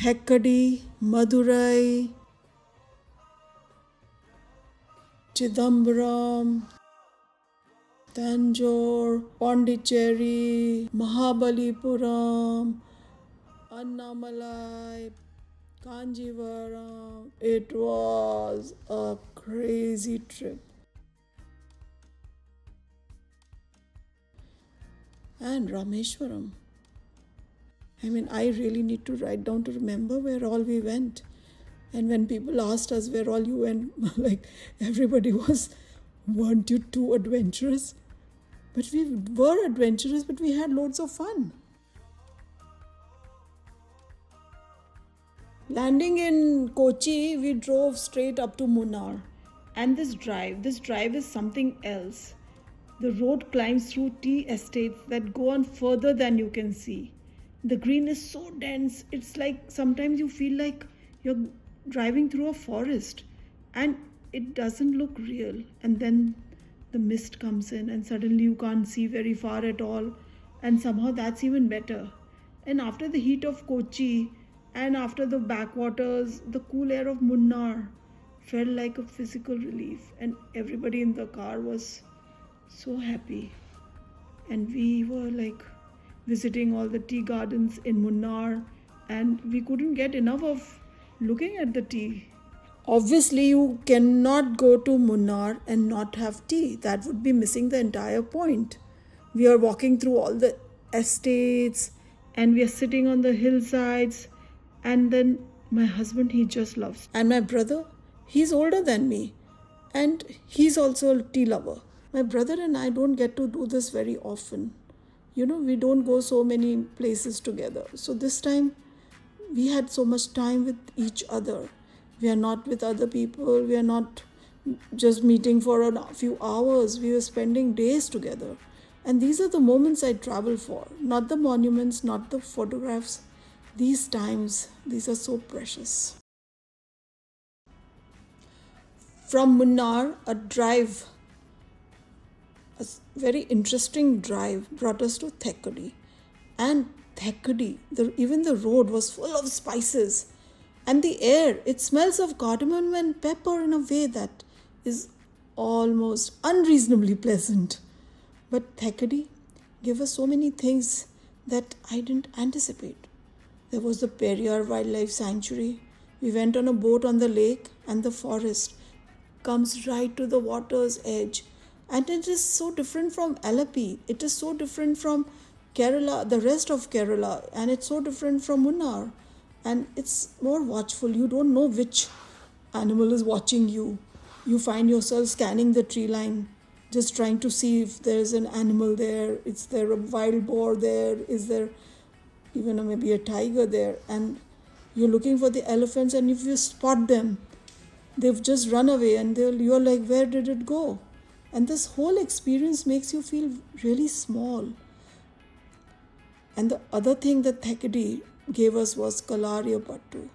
Thekkady, Madurai, Chidambaram, Tanjore, Pondicherry, Mahabalipuram, Arunachala, Kancheepuram. It was a crazy trip. And Rameshwaram. I really need to write down to remember where all we went. And when people asked us where all you went, like everybody was, weren't you too adventurous? But we were adventurous, but we had loads of fun. Landing in Kochi, we drove straight up to Munnar. And this drive is something else. The road climbs through tea estates that go on further than you can see. The green is so dense, it's like sometimes you feel like you're driving through a forest and it doesn't look real. And then the mist comes in and suddenly you can't see very far at all. And somehow that's even better. And after the heat of Kochi and after the backwaters, the cool air of Munnar felt like a physical relief. And everybody in the car was so happy. And we were like visiting all the tea gardens in Munnar, and we couldn't get enough of looking at the tea. Obviously, you cannot go to Munnar and not have tea. That would be missing the entire point. We are walking through all the estates and we are sitting on the hillsides. And then my husband, he just loves. And my brother, he's older than me and he's also a tea lover. My brother and I don't get to do this very often. We don't go so many places together. So this time we had so much time with each other. We are not with other people. We are not just meeting for a few hours. We were spending days together. And these are the moments I travel for. Not the monuments, not the photographs. These times, these are so precious. From Munnar, a very interesting drive brought us to Thekkady. And Thekkady, even the road was full of spices. And the air, it smells of cardamom and pepper in a way that is almost unreasonably pleasant. But Thekkady gave us so many things that I didn't anticipate. There was the Periyar Wildlife Sanctuary. We went on a boat on the lake and the forest comes right to the water's edge. And it is so different from Alapi. It is so different from Kerala, the rest of Kerala. And it's so different from Munnar. And it's more watchful. You don't know which animal is watching you. You find yourself scanning the tree line, just trying to see if there's an animal there. Is there a wild boar there? Is there even maybe a tiger there? And you're looking for the elephants, and if you spot them, they've just run away and you're like, where did it go? And this whole experience makes you feel really small. And the other thing that Thekkady gave us was Kalaripayattu.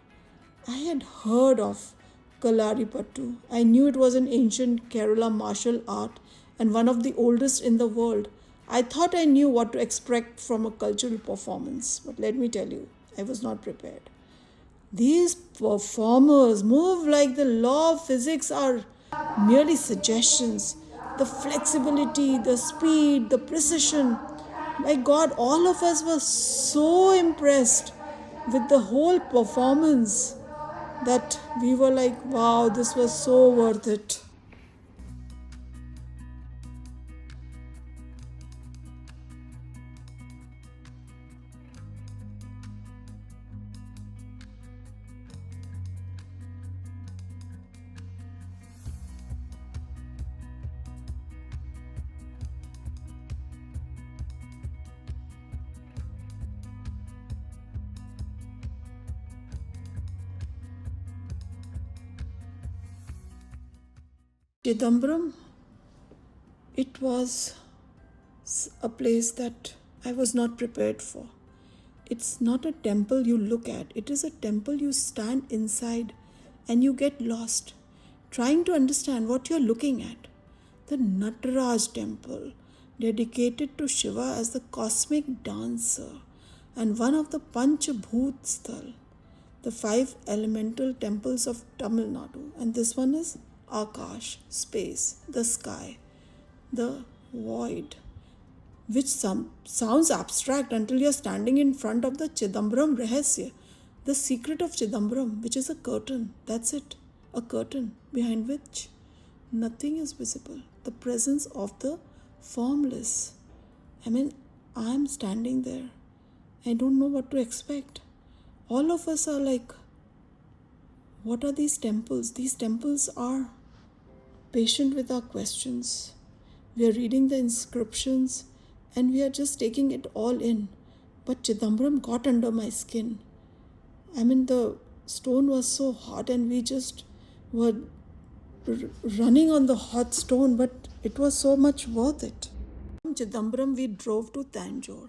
I had heard of Kalaripayattu. I knew it was an ancient Kerala martial art and one of the oldest in the world. I thought I knew what to expect from a cultural performance. But let me tell you, I was not prepared. These performers move like the law of physics are merely suggestions. The flexibility, the speed, the precision. My God, all of us were so impressed with the whole performance that we were like, wow, this was so worth it. Chidambaram, it was a place that I was not prepared for. It's not a temple you look at. It is a temple you stand inside and you get lost, trying to understand what you're looking at. The Nataraj temple, dedicated to Shiva as the cosmic dancer and one of the Panchabhut Sthal. the 5 elemental temples of Tamil Nadu. And this one is Akash, space, the sky, the void, which sounds abstract until you're standing in front of the Chidambaram Rahasya, the secret of Chidambaram, which is a curtain. That's it, a curtain behind which nothing is visible, the presence of the formless. I'm standing there. I don't know what to expect. All of us are like, what are these temples? These temples are patient with our questions. We are reading the inscriptions and we are just taking it all in. But Chidambaram got under my skin. The stone was so hot and we just were running on the hot stone, but it was so much worth it. From Chidambaram, we drove to Tanjore,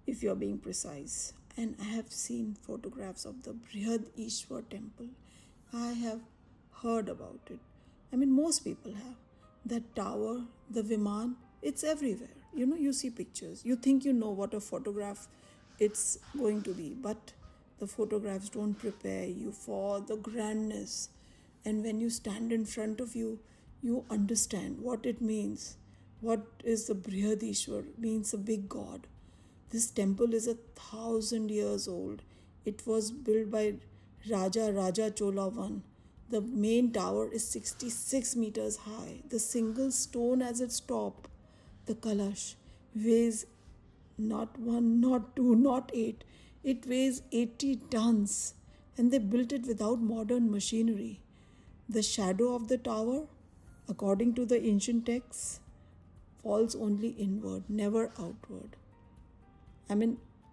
if you're being precise. And I have seen photographs of the Brihad Ishwar temple. I have heard about it. Most people have. That tower, the Viman, it's everywhere. You see pictures. You think you know what a photograph it's going to be, but the photographs don't prepare you for the grandness. And when you stand in front of you understand what it means. What is the Brihadishwar? Means a big god. This temple is 1,000 years old. It was built by Raja Chola I. The main tower is 66 meters high. The single stone as its top, the Kalash, weighs not 1, not 2, not 8. It weighs 80 tons. And they built it without modern machinery. The shadow of the tower, according to the ancient texts, falls only inward, never outward.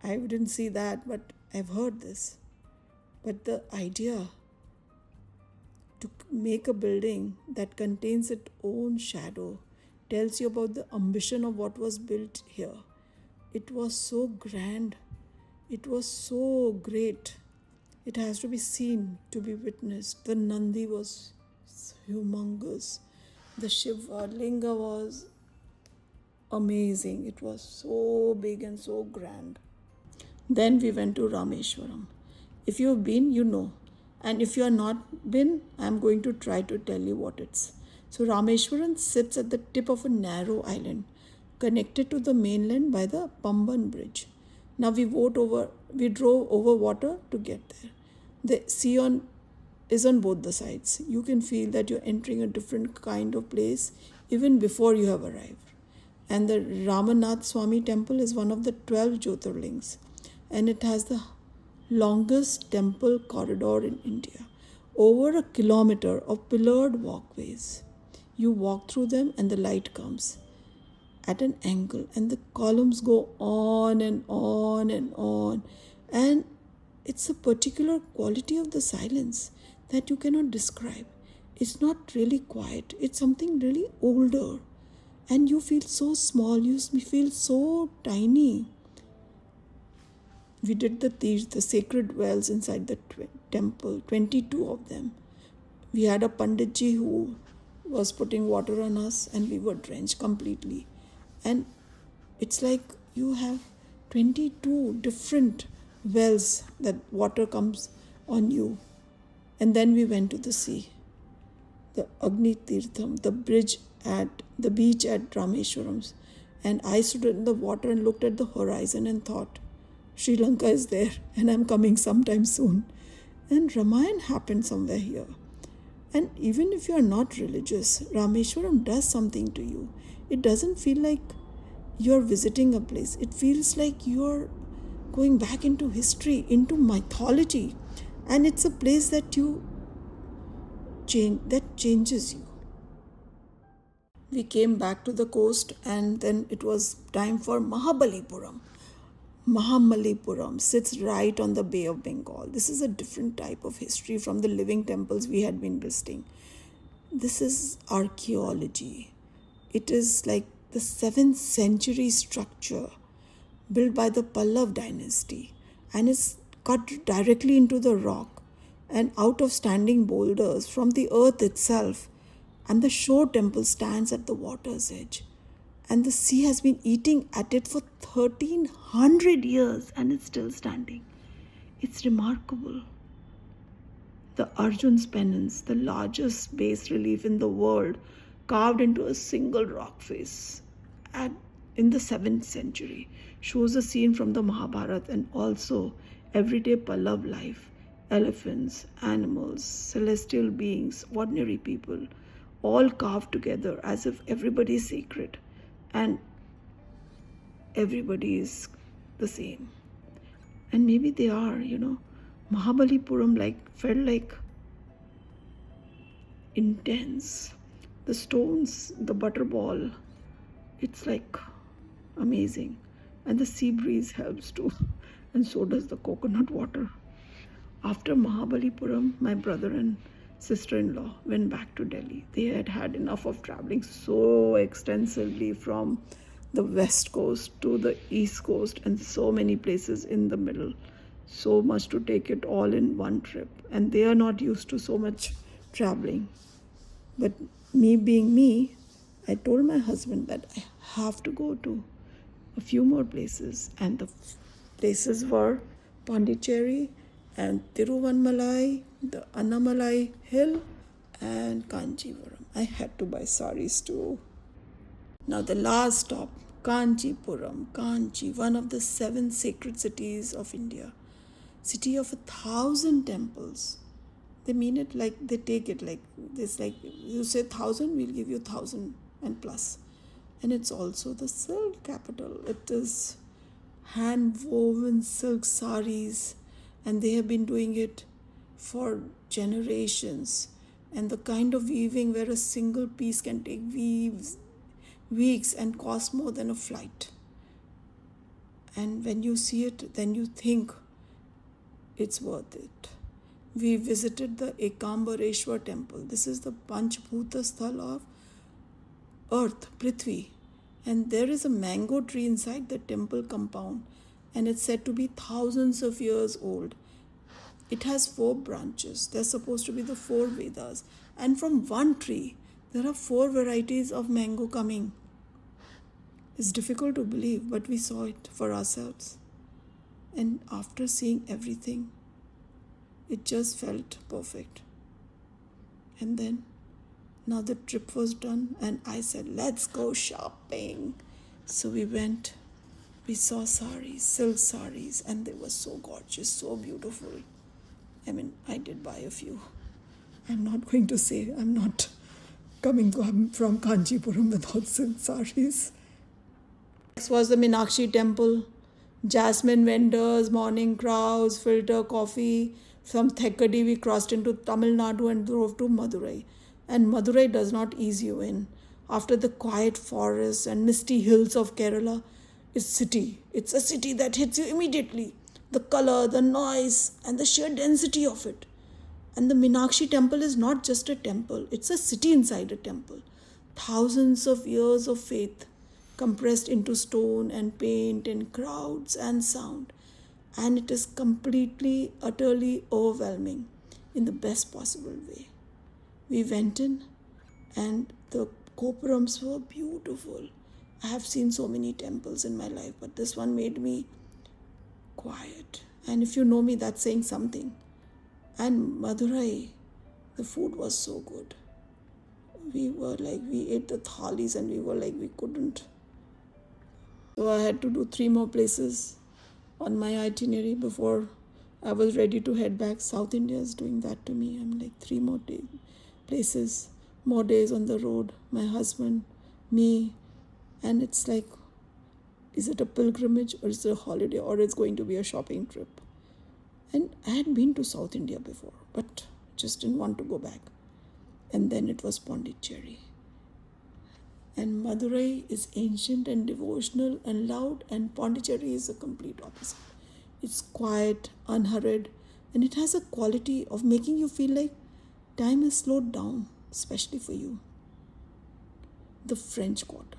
I didn't see that, but I've heard this. But the idea to make a building that contains its own shadow tells you about the ambition of what was built here. It was so grand. It was so great. It has to be seen, to be witnessed. The Nandi was humongous. The Shiva Linga was amazing. It was so big and so grand. Then we went to Rameshwaram. If you've been, you know. And if you are not been, I'm going to try to tell you what it's. So Rameshwaram sits at the tip of a narrow island connected to the mainland by the Pamban Bridge. Now we drove over water to get there. The sea is on both the sides. You can feel that you're entering a different kind of place even before you have arrived. And the Ramanath Swami temple is one of the 12 Jyotirlings. And it has the longest temple corridor in India. Over 1 kilometer of pillared walkways. You walk through them and the light comes at an angle and the columns go on and on and on. And it's a particular quality of the silence that you cannot describe. It's not really quiet. It's something really older. And you feel so small. You feel so tiny. We did the sacred wells inside the temple, 22 of them. We had a Panditji who was putting water on us and we were drenched completely. And it's like you have 22 different wells that water comes on you. And then we went to the sea. The Agni Tirtham, the beach at Rameshwaram. And I stood in the water and looked at the horizon and thought, Sri Lanka is there and I'm coming sometime soon. And Ramayana happened somewhere here. And even if you are not religious, Rameshwaram does something to you. It doesn't feel like you're visiting a place. It feels like you're going back into history, into mythology. And it's a place that changes you. We came back to the coast and then it was time for Mahabalipuram. Mahabalipuram sits right on the Bay of Bengal. This is a different type of history from the living temples we had been visiting. This is archaeology. It is like the 7th century structure built by the Pallav dynasty, and it's cut directly into the rock and out of standing boulders from the earth itself. And the shore temple stands at the water's edge. And the sea has been eating at it for 1,300 years and it's still standing. It's remarkable. The Arjun's penance, the largest bas relief in the world, carved into a single rock face at, in the 7th century, shows a scene from the Mahabharata and also everyday Pallav life. Elephants, animals, celestial beings, ordinary people, all carved together as if everybody is sacred and everybody is the same. And maybe they are, Mahabalipuram felt like intense. The stones, the butterball, it's like amazing. And the sea breeze helps too. And so does the coconut water. After Mahabalipuram, my brother and sister-in-law went back to Delhi. They had had enough of traveling so extensively from the west coast to the east coast and so many places in the middle. So much to take it all in one trip. And they are not used to so much traveling. But me being me, I told my husband that I have to go to a few more places. And the places were Pondicherry and Tiruvannamalai, the Annamalai Hill, and Kancheepuram. I had to buy saris too. Now the last stop, Kancheepuram. Kanchi, one of the 7 sacred cities of India. City of 1,000 temples. They mean it like they take it like this, like you say 1,000, we'll give you 1,000 and plus. And it's also the silk capital. It is hand woven silk saris, and they have been doing it for generations. And the kind of weaving where a single piece can take weeks and cost more than a flight. And when you see it, then you think it's worth it. We visited the Ekambareshwar temple. This is the Panchbhuta Sthal of earth, Prithvi. And there is a mango tree inside the temple compound, and it's said to be thousands of years old. It has 4 branches. They're supposed to be the 4 Vedas. And from one tree, there are 4 varieties of mango coming. It's difficult to believe, but we saw it for ourselves. And after seeing everything, it just felt perfect. And then, now the trip was done, and I said, let's go shopping. So we went, we saw saris, silk saris, and they were so gorgeous, so beautiful. I mean, I did buy a few. I'm not going to say I'm not coming from Kancheepuram without silk saris. Next was the Meenakshi temple. Jasmine vendors, morning crowds, filter coffee. From Thekkady we crossed into Tamil Nadu and drove to Madurai. And Madurai does not ease you in. After the quiet forests and misty hills of Kerala, it's a city that hits you immediately. The color, the noise, and the sheer density of it. And the Meenakshi temple is not just a temple, it's a city inside a temple. Thousands of years of faith compressed into stone and paint and crowds and sound. And it is completely, utterly overwhelming in the best possible way. We went in and the gopurams were beautiful. I have seen so many temples in my life, but this one made me quiet. And if you know me, that's saying something. And Madurai, the food was so good. We ate the thalis and we couldn't. So I had to do 3 more places on my itinerary before I was ready to head back. South India is doing that to me. I'm like 3 more places, more days on the road. My husband, me, and it's like, is it a pilgrimage or is it a holiday or it's going to be a shopping trip? And I had been to South India before, but just didn't want to go back. And then it was Pondicherry. And Madurai is ancient and devotional and loud, and Pondicherry is the complete opposite. It's quiet, unhurried, and it has a quality of making you feel like time has slowed down, especially for you. The French Quarter.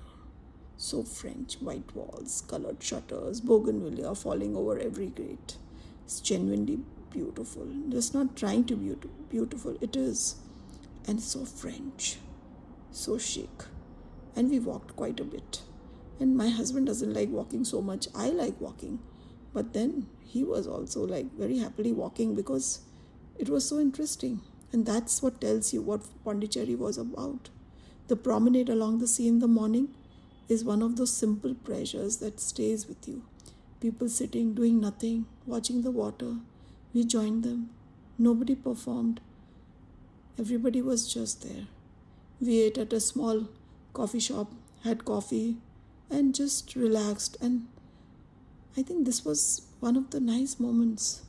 So French, white walls, colored shutters, bougainvillea falling over every grate. It's genuinely beautiful. Just not trying to be beautiful, it is. And so French, so chic. And we walked quite a bit. And my husband doesn't like walking so much. I like walking. But then he was also like very happily walking because it was so interesting. And that's what tells you what Pondicherry was about. The promenade along the sea in the morning is one of those simple pleasures that stays with you. People sitting, doing nothing, watching the water. We joined them. Nobody performed. Everybody was just there. We ate at a small coffee shop, had coffee, and just relaxed. And I think this was one of the nice moments.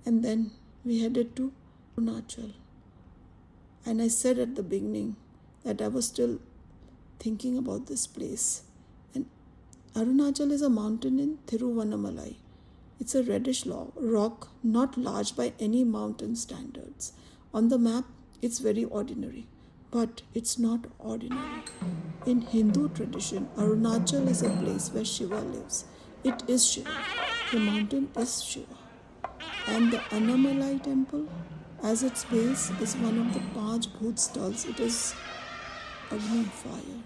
And then we headed to Arunachal. And I said at the beginning that I was still thinking about this place. And Arunachal is a mountain in Thiruvannamalai. It's a reddish rock, not large by any mountain standards. On the map, it's very ordinary, but it's not ordinary. In Hindu tradition, Arunachal is a place where Shiva lives. It is Shiva. The mountain is Shiva. And the Annamalai temple, as its base, is one of the Panch Bhoot stalls. It is Agni fire.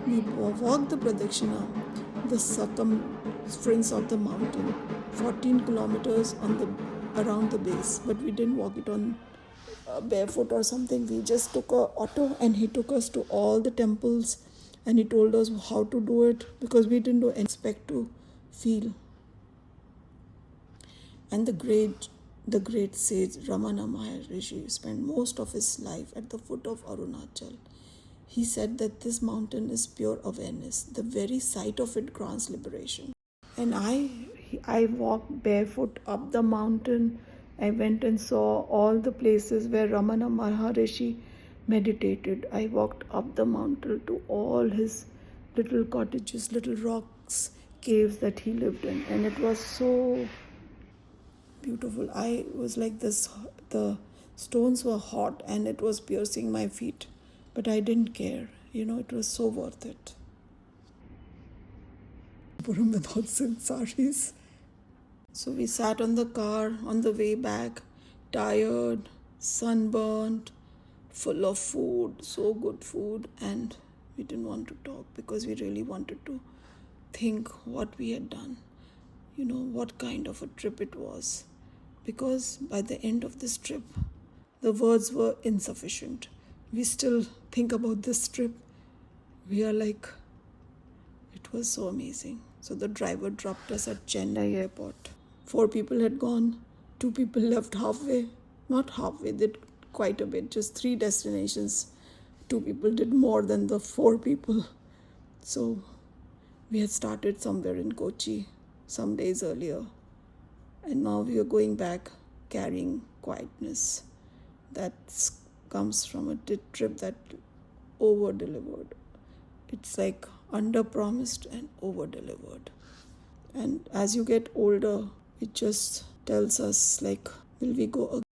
We walked the Pradakshina, the circumference of the mountain, 14 kilometers around the base, but we didn't walk it on barefoot or something. We just took a auto and he took us to all the temples and he told us how to do it because we didn't expect to feel. And the great sage Ramana Maharishi spent most of his life at the foot of Arunachal. He said that this mountain is pure awareness. The very sight of it grants liberation. And I walked barefoot up the mountain. I went and saw all the places where Ramana Maharishi meditated. I walked up the mountain to all his little cottages, little rocks, caves that he lived in. And it was so beautiful. I was like this, the stones were hot and it was piercing my feet. But I didn't care. It was so worth it. Puram without silk saris. So we sat on the car on the way back, tired, sunburnt, full of food, so good food, and we didn't want to talk because we really wanted to think what we had done, what kind of a trip it was. Because by the end of this trip, the words were insufficient. We still think about this trip. We are like, it was so amazing. So the driver dropped us at Chennai airport. 4 people had gone, 2 people left halfway. Not halfway, they did quite a bit, just 3 destinations. 2 people did more than the 4 people. So we had started somewhere in Kochi some days earlier. And now we are going back carrying quietness. That comes from a trip that over-delivered. It's like under-promised and over-delivered. And as you get older, it just tells us like, will we go again?